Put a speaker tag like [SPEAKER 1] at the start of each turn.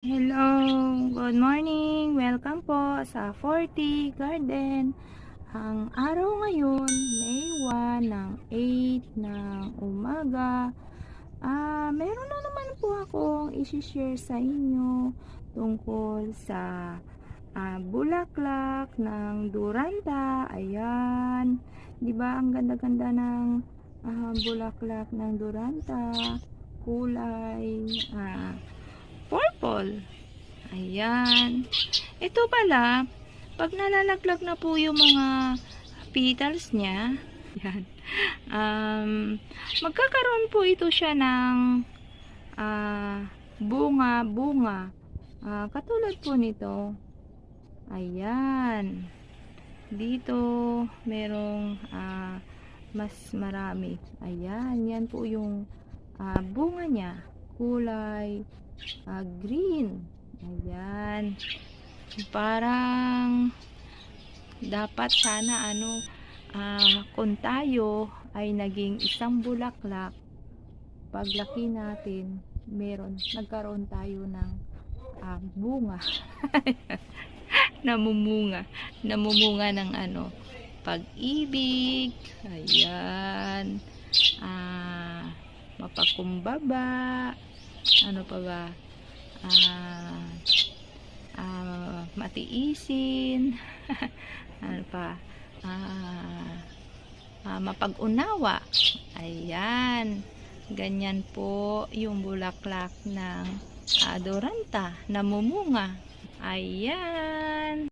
[SPEAKER 1] Hello, good morning. Welcome po sa 40 Garden. Ang araw ngayon, May 1 ng 8 ng umaga. Meron na naman po akong i-share sa inyo tungkol sa bulaklak ng Duranta. Ayan. 'Di ba ang ganda-ganda ng bulaklak ng Duranta? Kulay purple. Ayan. Ito pala, pag nalalaglag na po yung mga petals niya, yan, magkakaroon po ito siya ng bunga-bunga. Katulad po nito. Ayan. Dito, merong mas marami. Ayan, yan po yung bunga niya. Kulay green. Ayan. Parang dapat sana kung tayo ay naging isang bulaklak, paglaki natin, nagkaroon tayo ng bunga. namumunga ng pag-ibig. Ayan. Mapagkumbaba. Ano pa ba? Matiisin. Ano pa? Mapag-unawa. Ayan. Ganyan po yung bulaklak ng Duranta. Namumunga. Ayan.